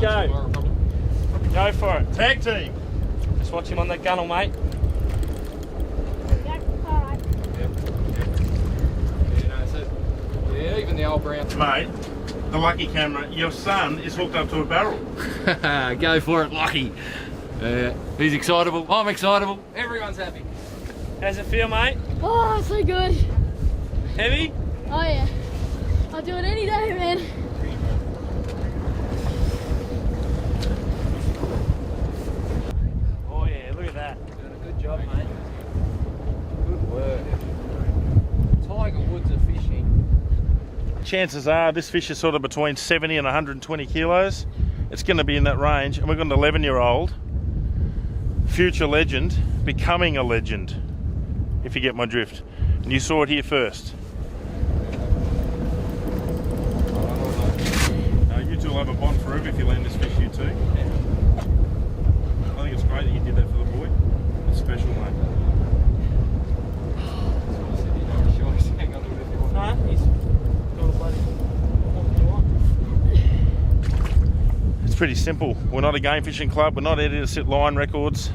go. Go for it. Tag team. Just watch him on that gunnel, mate. Yeah, even the old brown. Mate, the lucky camera, your son is hooked up to a barrel. Go for it, Lucky. He's excitable. I'm excitable. Everyone's happy. How's it feel, mate? Oh, it's so good. Heavy? Oh yeah. I'll do it any day, man. Oh yeah, look at that. Doing a good job, mate. Good work. Tiger Woods are fishing. Chances are this fish is sort of between 70 and 120 kilos. It's going to be in that range, and we've got an 11-year-old future legend becoming a legend, if you get my drift. And you saw it here first. You two will have a bond forever if you land this fish, you two. I think it's great that you did that for the boy. It's special, mate. No, he's got a bloody... What do you want? It's pretty simple. We're not a game fishing club. We're not out here to set line records.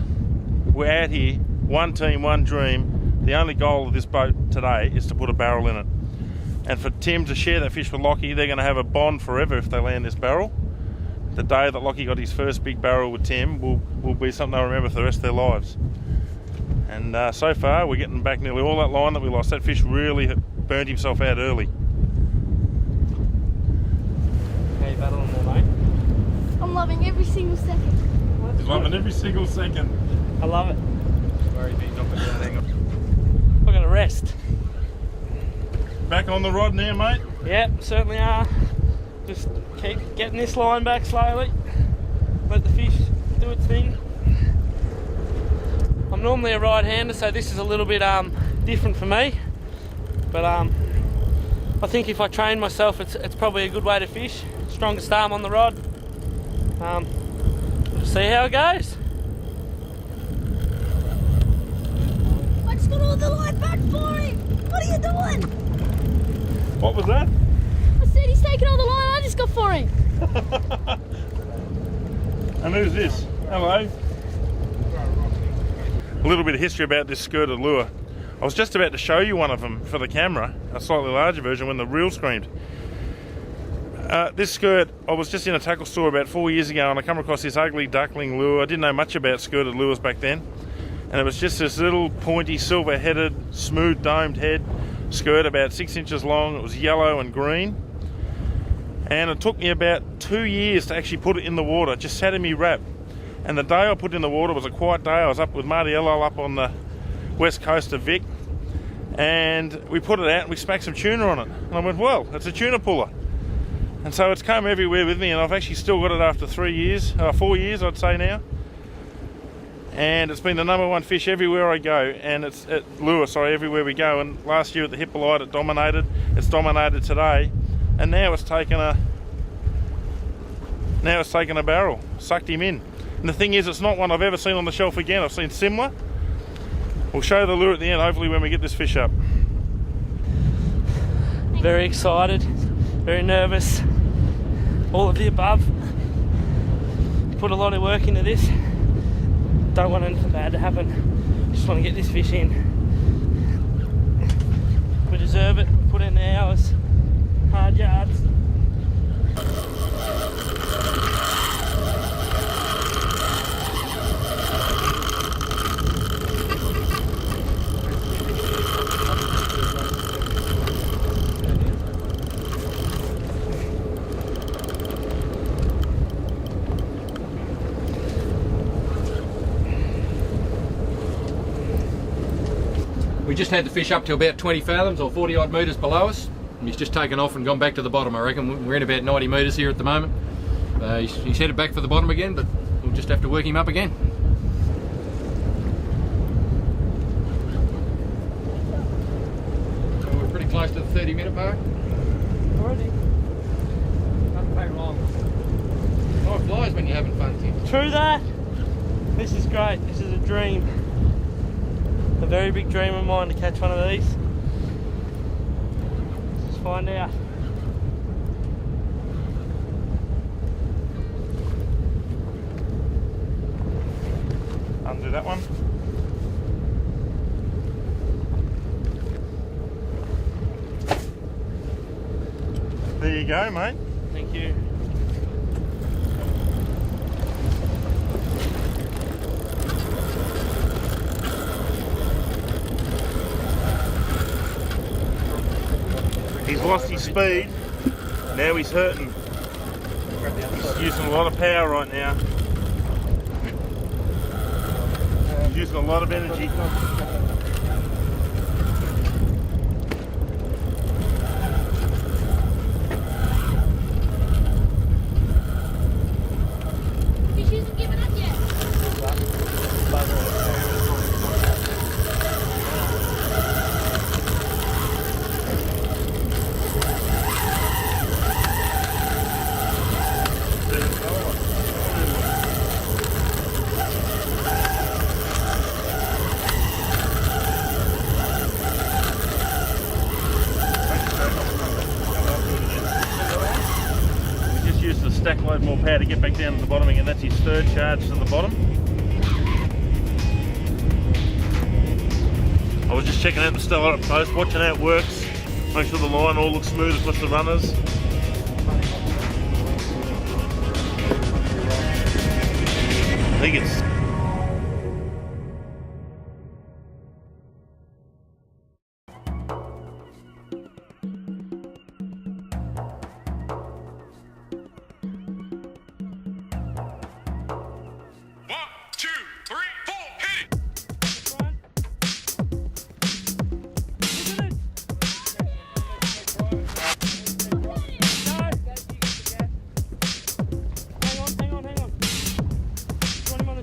We're out here, one team, one dream. The only goal of this boat today is to put a barrel in it. And for Tim to share that fish with Lockie, they're going to have a bond forever if they land this barrel. The day that Lockie got his first big barrel with Tim will be something they'll remember for the rest of their lives. And so far, we're getting back nearly all that line that we lost. That fish really burnt himself out early. How you battling there, mate? I'm loving every single second. He's loving every single second. I love it. Sorry, he's up and down. Hang on. We're going to rest. Back on the rod now, mate. Yep, certainly are. Just keep getting this line back slowly. Let the fish do its thing. I'm normally a right-hander, so this is a little bit different for me. But I think if I train myself, it's probably a good way to fish. Strongest arm on the rod. We'll see how it goes. I just got all the line back for him. What are you doing? What was that? I said he's taking all the line I just got for him. And who's this? Hello. A little bit of history about this skirted lure. I was just about to show you one of them for the camera, a slightly larger version, when the reel screamed. This skirt, I was just in a tackle store about 4 years ago and I come across this ugly duckling lure. I didn't know much about skirted lures back then. And it was just this little pointy, silver-headed, smooth domed head skirt about 6 inches long. It was yellow and green. And it took me about 2 years to actually put it in the water. It just sat in me wrap. And the day I put it in the water was a quiet day. I was up with Martiello up on the west coast of Vic. And we put it out and we smacked some tuna on it. And I went, well, it's a tuna puller. And so it's come everywhere with me, and I've actually still got it after 4 years, I'd say now. And it's been the #1 fish everywhere I go, and everywhere we go. And last year at the Hippolyte it dominated. It's dominated today, and now it's taken a barrel, sucked him in. And the thing is, it's not one I've ever seen on the shelf again. I've seen similar. We'll show the lure at the end, hopefully, when we get this fish up. Very excited, very nervous, all of the above. Put a lot of work into this. Don't want anything bad to happen. Just want to get this fish in. We deserve it. We put in the hours, hard yards. We just had the fish up to about 20 fathoms or 40 odd metres below us. And he's just taken off and gone back to the bottom, I reckon. We're in about 90 metres here at the moment. He's headed back for the bottom again, but we'll just have to work him up again. So we're pretty close to the 30-minute mark. Already. Not very long. Time flies when you're having fun, Tim. True that. This is great. This is a dream. A very big dream of mine to catch one of these. Let's find out. do that one. There you go, mate. Thank you. He's lost his speed. Now he's hurting. He's using a lot of power right now. He's using a lot of energy. Fish isn't giving up yet. We just used a stack load more power to get back down to the bottom again. That's his third charge to the bottom. I was just checking out the Stella up close, watching how it works. Make sure the line all looks smooth across the runners. I think it's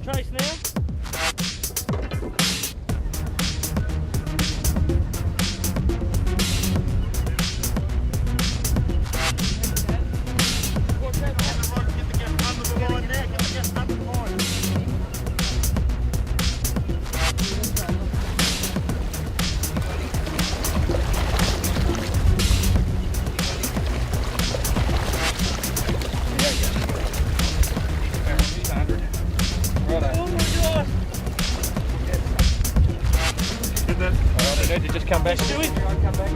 trace now. We need to just come back. Do it. Come back.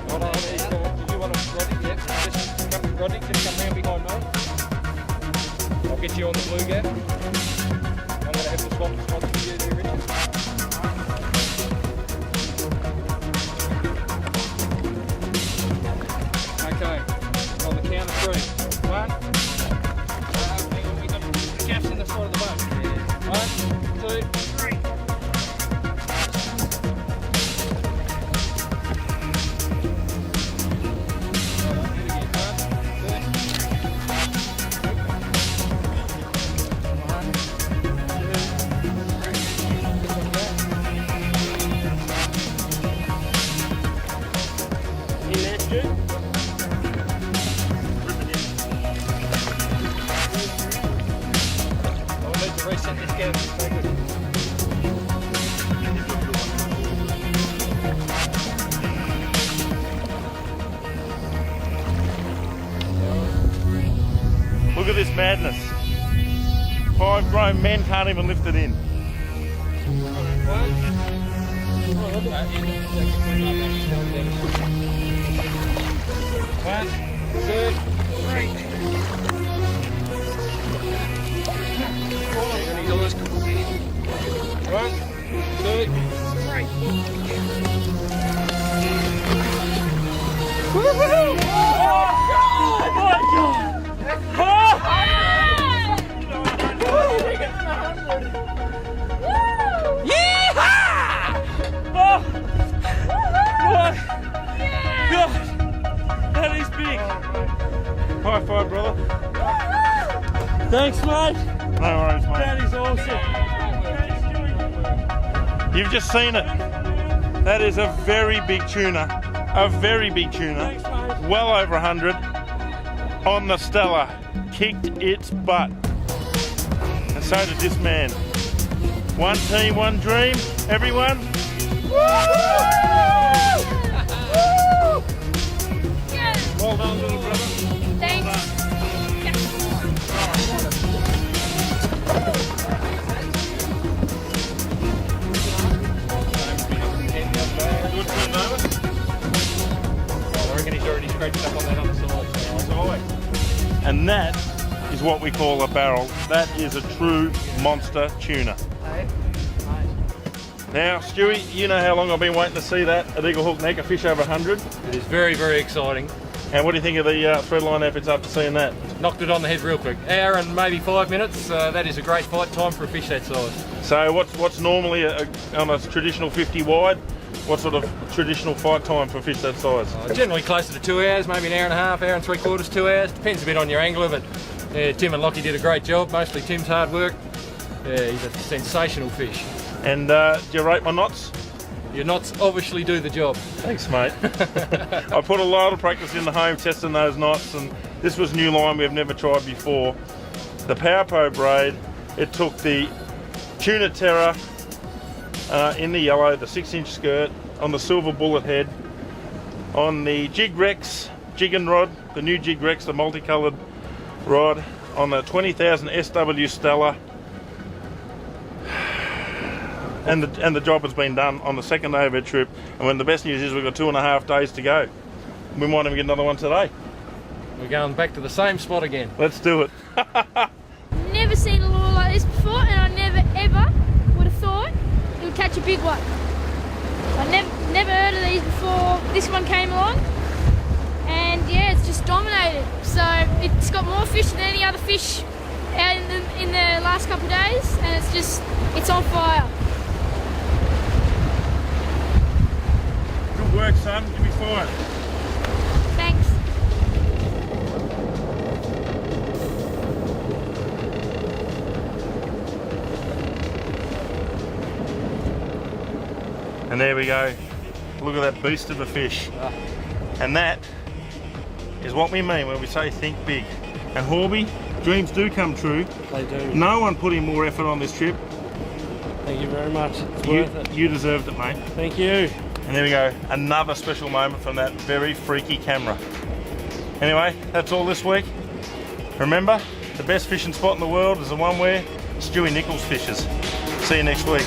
Hold on, do you want to Roddy? Yeah, just come, Roddy, just come round behind me. I'll get you on the blue gap. I'm going to have the swap for you there, Richard. Okay, on the count of three. One. Hang on, we've got the gaps in the side of the boat. 1, 2, 3. Reset this gap. Very good. Look at this madness. 5 grown men can't even lift it in. One, 2, 3. One, 2, 3. Oh my God! Yeehaw! Oh my God! That is big. High five, brother. Thanks, mate. No worries, mate. That is awesome. You've just seen it. That is a very big tuna. A very big tuna. Thanks, mate. Well over 100 on the Stella. Kicked its butt. And so did this man. One team, one dream. Everyone. Woo! Woo! Well done, little brother. Thanks. good turned over? I reckon he's already scratched up on that other side. And that is what we call a barrel. That is a true monster tuna. Now, Stewie, you know how long I've been waiting to see that at Eagle Hook Neck, a fish over 100. It is very, very exciting. And what do you think of the thread line efforts after seeing that? Knocked it on the head real quick. Hour and maybe 5 minutes. That is a great fight time for a fish that size. So what's normally on a traditional 50 wide? What sort of traditional fight time for a fish that size? Generally closer to 2 hours, maybe an hour and a half, hour and 3/4, 2 hours. Depends a bit on your angler, but Tim and Lockie did a great job. Mostly Tim's hard work. He's a sensational fish. And do you rate my knots? Your knots obviously do the job. Thanks, mate. I put a lot of practice in the home testing those knots, and this was new line we've never tried before. The Powerpo braid, it took the Tuna Terror in the yellow, the 6-inch skirt, on the silver bullet head, on the Jig Rex jigging rod, the new Jig Rex, the multicoloured rod, on the 20,000 SW Stella. And the job has been done on the second day of our trip, and when the best news is we've got 2.5 days to go. We might even get another one today. We're going back to the same spot again. Let's do it. Never seen a lure like this before, and I never ever would have thought it would catch a big one. I never heard of these before this one came along, and yeah, it's just dominated. So it's got more fish than any other fish out in the last couple of days, and it's on fire. Good work, son. Give me 5. Thanks. And there we go. Look at that beast of a fish. And that is what we mean when we say think big. And Horby, dreams do come true. They do. No one put in more effort on this trip. Thank you very much. It's worth it. You deserved it, mate. Thank you. And there we go. Another special moment from that very freaky camera. Anyway, that's all this week. Remember, the best fishing spot in the world is the one where Stewie Nichols fishes. See you next week.